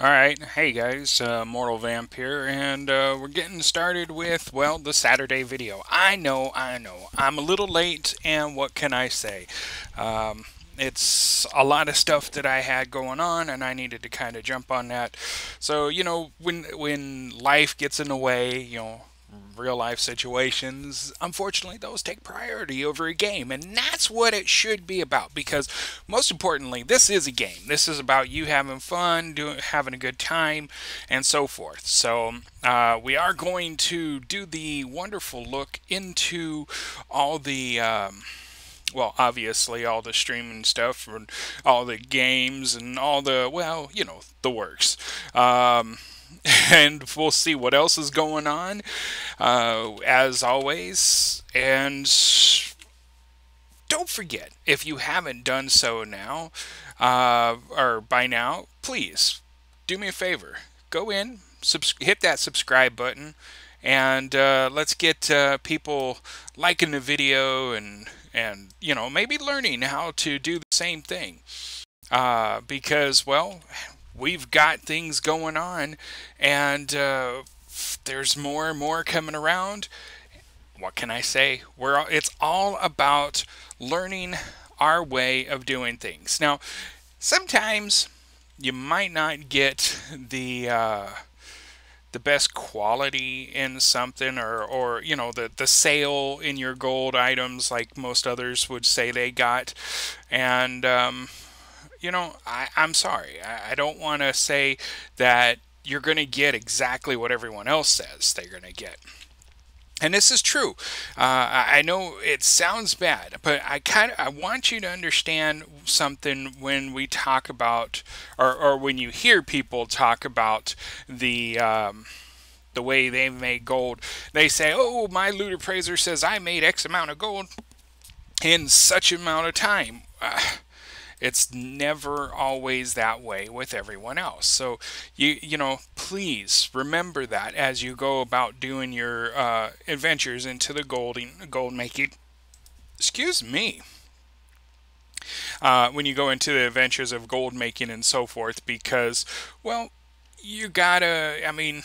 Alright, hey guys, Mortalvamp here, and we're getting started with, well, the Saturday video. I know, I'm a little late, and what can I say? Um, it's a lot of stuff that I had going on, and I needed to kind of jump on that. So, when life gets in the way, real life situations, unfortunately, those take priority over a game. And that's what it should be about because, most importantly, this is a game. This is about you having fun, having a good time, and so forth. So, we are going to do the wonderful look into all the. Well, obviously, all the streaming stuff and all the games and all the, well, the works. And we'll see what else is going on, as always. And don't forget, if you haven't done so now, or by now, please do me a favor. Go in, hit that subscribe button, and let's get people liking the video and maybe learning how to do the same thing. Because, well, we've got things going on, and there's more and more coming around. What can I say? It's all about learning our way of doing things. Now, sometimes you might not get the best quality in something, or the sale in your gold items like most others would say they got. And I'm sorry. I don't want to say that you're going to get exactly what everyone else says they're going to get. And this is true. I know it sounds bad, but I want you to understand something when we talk about, or when you hear people talk about the way they make gold. They say, "Oh, my loot appraiser says I made X amount of gold in such amount of time." It's never always that way with everyone else. So please remember that as you go about doing your adventures into the gold making. Excuse me. When you go into the adventures of gold making and so forth, because, well, you gotta. I mean,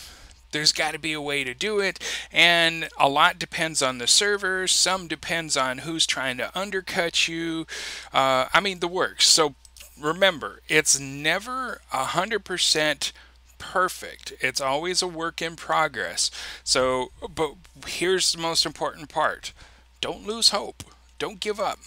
there's got to be a way to do it, and a lot depends on the server. Some depends on who's trying to undercut you. The works. So remember, it's never 100% perfect. It's always a work in progress. So, but here's the most important part: don't lose hope. Don't give up.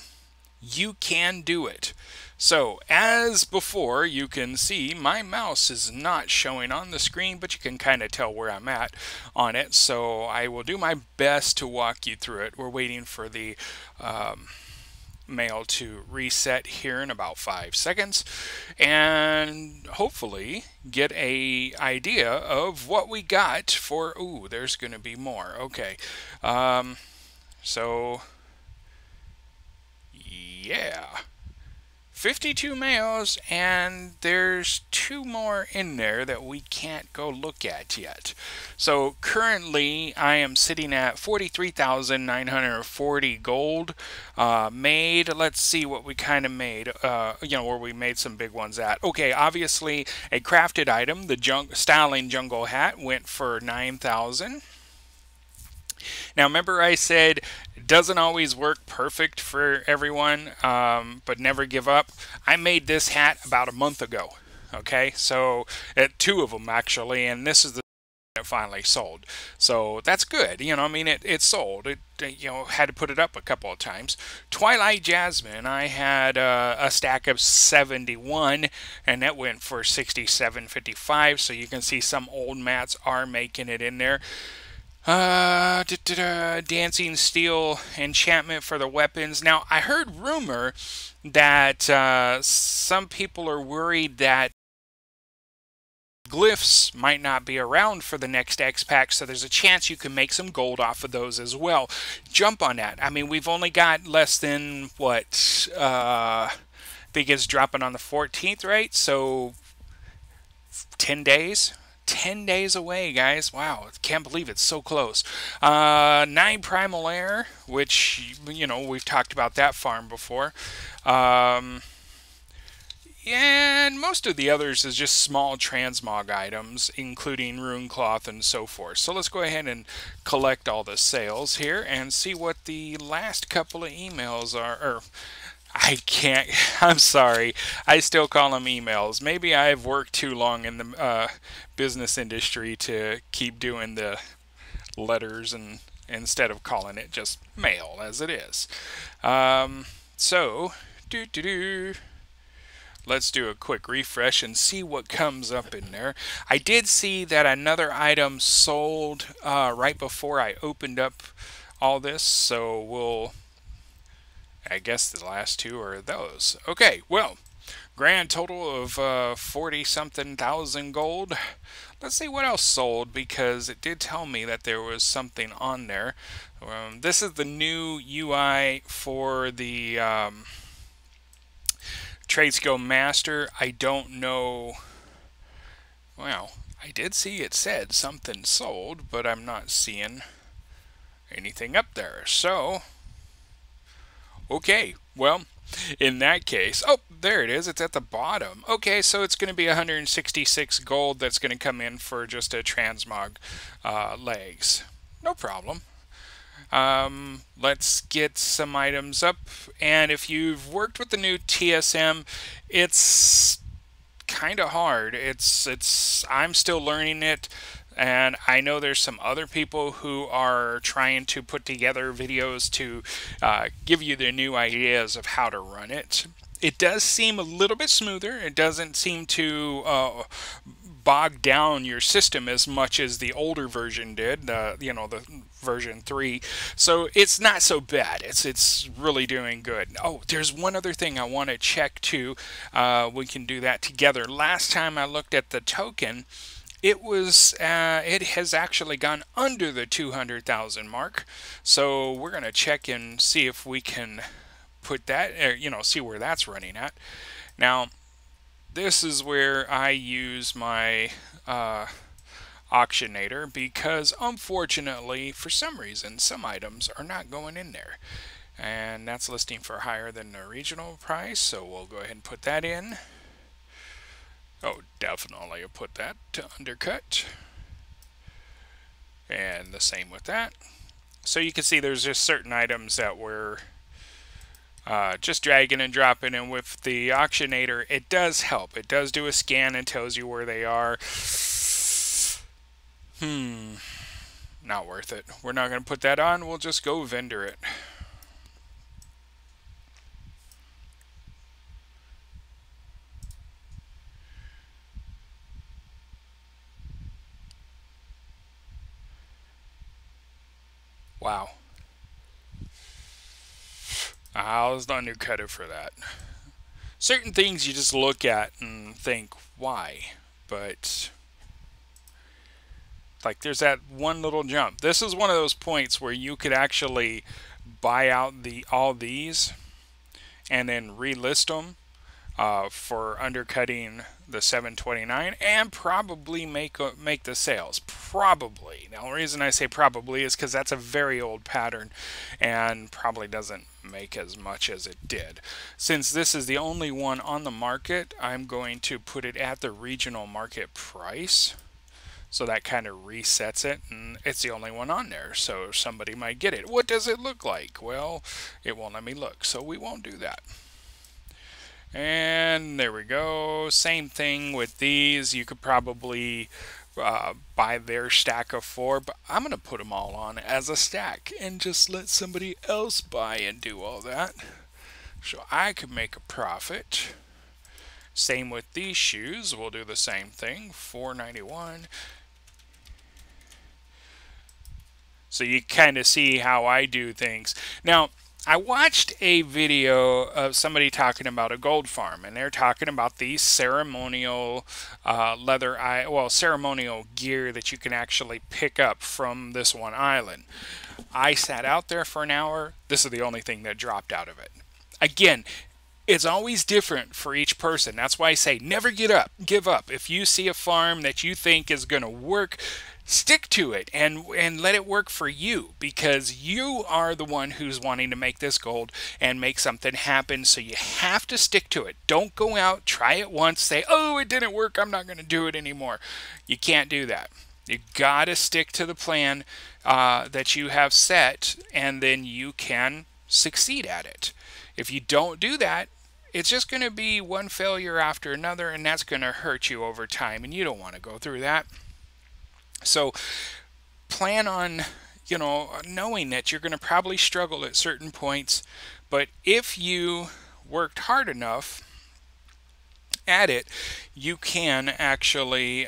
You can do it. So, as before, you can see my mouse is not showing on the screen, but you can kind of tell where I'm at on it. So, I will do my best to walk you through it. We're waiting for the mail to reset here in about 5 seconds, and hopefully get a idea of what we got for. Ooh, there's going to be more. Okay. So, yeah. 52 males, and there's 2 more in there that we can't go look at yet. So currently I am sitting at 43,940 gold made. Let's see what we kind of made, where we made some big ones at. Okay, obviously a crafted item, the styling jungle hat, went for 9,000. Now, remember I said it doesn't always work perfect for everyone, but never give up. I made this hat about a month ago. Okay, so 2 of them actually, and this is the it finally sold. So that's good. It sold. It had to put it up a couple of times. Twilight Jasmine, I had a stack of 71, and that went for 67.55. So you can see some old mats are making it in there. Dancing Steel enchantment for the weapons. Now, I heard rumor that some people are worried that glyphs might not be around for the next X pack, so there's a chance you can make some gold off of those as well. Jump on that. I mean, we've only got less than, what, I think it's dropping on the 14th, right? So, 10 days? 10 days away, guys. Wow, can't believe it's so close. 9 Primal Air, which, we've talked about that farm before. Yeah, and most of the others is just small transmog items, including rune cloth and so forth. So let's go ahead and collect all the sales here and see what the last couple of emails are. Or I can't, I'm sorry, I still call them emails. Maybe I've worked too long in the business industry to keep doing the letters and instead of calling it just mail as it is. So, let's do a quick refresh and see what comes up in there. I did see that another item sold right before I opened up all this, so I guess the last two are those. Okay, well, grand total of 40 something thousand gold. Let's see what else sold, because it did tell me that there was something on there. This is the new UI for the Trade Skill Master. I don't know. Well, I did see it said something sold, but I'm not seeing anything up there. So, okay, well, in that case, oh, there it is. It's at the bottom. Okay, so it's going to be 166 gold that's going to come in for just a transmog legs. No problem. Let's get some items up. And if you've worked with the new TSM, it's kind of hard. I'm still learning it. And I know there's some other people who are trying to put together videos to give you the new ideas of how to run it. It does seem a little bit smoother. It doesn't seem to bog down your system as much as the older version did, you know, the version 3. So it's not so bad. It's really doing good. Oh, there's one other thing I want to check too. We can do that together. Last time I looked at the token, it has actually gone under the 200,000 mark. So we're going to check and see if we can put that, you know, see where that's running at. Now, this is where I use my auctionator, because unfortunately, for some reason, some items are not going in there. And that's listing for higher than the original price, so we'll go ahead and put that in. Oh, definitely I'll put that to undercut. And the same with that. So you can see there's just certain items that were just dragging and dropping, and with the auctionator it does help. It does do a scan and tells you where they are. Not worth it. We're not going to put that on. We'll just go vendor it. Wow. I'll undercut it for that. Certain things you just look at and think, why? But like, there's that one little jump. This is one of those points where you could actually buy out all these and then relist them for undercutting the 729 and probably make the sales. Probably. Now, the reason I say probably is because that's a very old pattern and probably doesn't make as much as it did. Since this is the only one on the market, I'm going to put it at the regional market price. So that kind of resets it, and it's the only one on there, so somebody might get it. What does it look like? Well, it won't let me look, so we won't do that. And there we go. Same thing with these. You could probably buy their stack of 4, but I'm going to put them all on as a stack and just let somebody else buy and do all that, so I could make a profit. Same with these shoes. We'll do the same thing. $4.91. So you kind of see how I do things. Now, I watched a video of somebody talking about a gold farm, and they're talking about these ceremonial ceremonial gear that you can actually pick up from this one island. I sat out there for an hour. This is the only thing that dropped out of it. Again, It's always different for each person. That's why I say never give up. If you see a farm that you think is going to work, stick to it and let it work for you, because you are the one who's wanting to make this gold and make something happen. So you have to stick to it. Don't go out, try it once, say, oh, it didn't work, I'm not going to do it anymore. You can't do that. You gotta stick to the plan that you have set, and then you can succeed at it. If you don't do that, it's just going to be one failure after another, and that's going to hurt you over time, and you don't want to go through that. So plan on, knowing that you're going to probably struggle at certain points, but if you worked hard enough at it, you can actually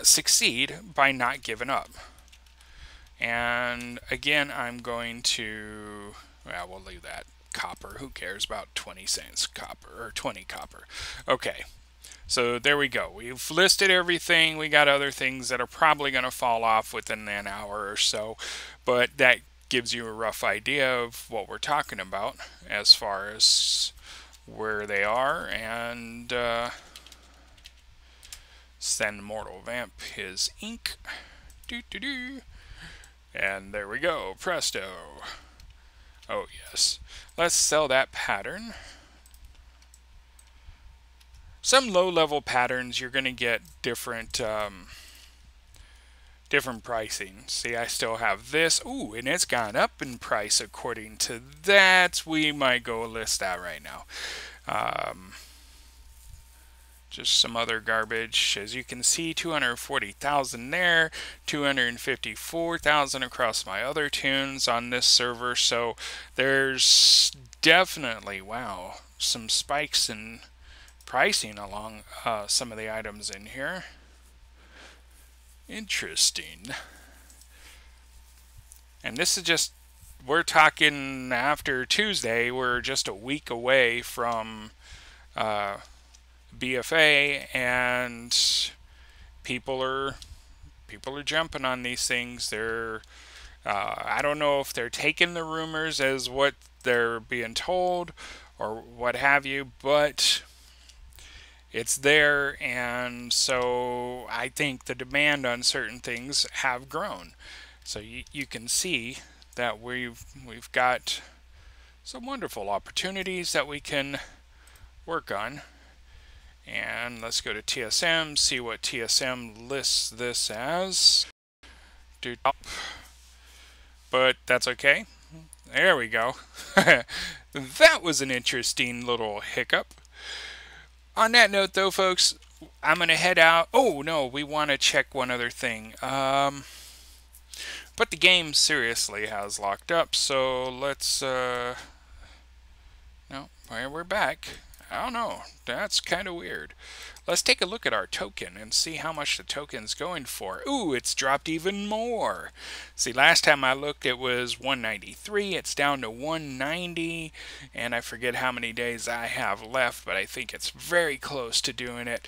succeed by not giving up. And again, I'm going to, well, we'll leave that. Copper, who cares about 20 cents copper, or 20 copper. Okay, so there we go. We've listed everything. We got other things that are probably going to fall off within an hour or so, but that gives you a rough idea of what we're talking about as far as where they are. And send Mortalvamp his ink. And there we go. Presto. Oh yes. Let's sell that pattern. Some low-level patterns, you're going to get different different pricing. See, I still have this. Ooh, and it's gone up in price according to that. We might go list that right now. Just some other garbage. As you can see, 240,000 there, 254,000 across my other tunes on this server. So there's definitely, wow, some spikes in pricing along some of the items in here. Interesting. And this is just, we're talking after Tuesday. We're just a week away from BFA, and people are jumping on these things. They're I don't know if they're taking the rumors as what they're being told or what have you, but it's there, and so I think the demand on certain things have grown. So you can see that we've got some wonderful opportunities that we can work on. And let's go to TSM, see what TSM lists this as. But that's okay. There we go. That was an interesting little hiccup. On that note, though, folks, I'm going to head out. Oh, no, we want to check one other thing. But the game seriously has locked up, so let's... No, we're back. I don't know. That's kind of weird. Let's take a look at our token and see how much the token's going for. Ooh, it's dropped even more. See, last time I looked, it was 193. It's down to 190, and I forget how many days I have left, but I think it's very close to doing it.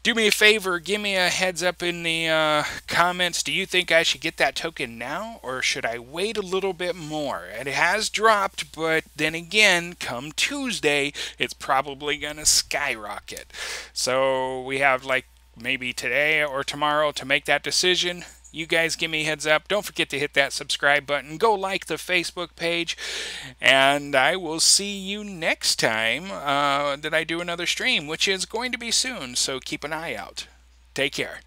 Do me a favor, give me a heads up in the comments. Do you think I should get that token now, or should I wait a little bit more? It has dropped, but then again, come Tuesday, it's probably going to skyrocket. So we have like maybe today or tomorrow to make that decision. You guys give me a heads up. Don't forget to hit that subscribe button. Go like the Facebook page. And I will see you next time that I do another stream, which is going to be soon. So keep an eye out. Take care.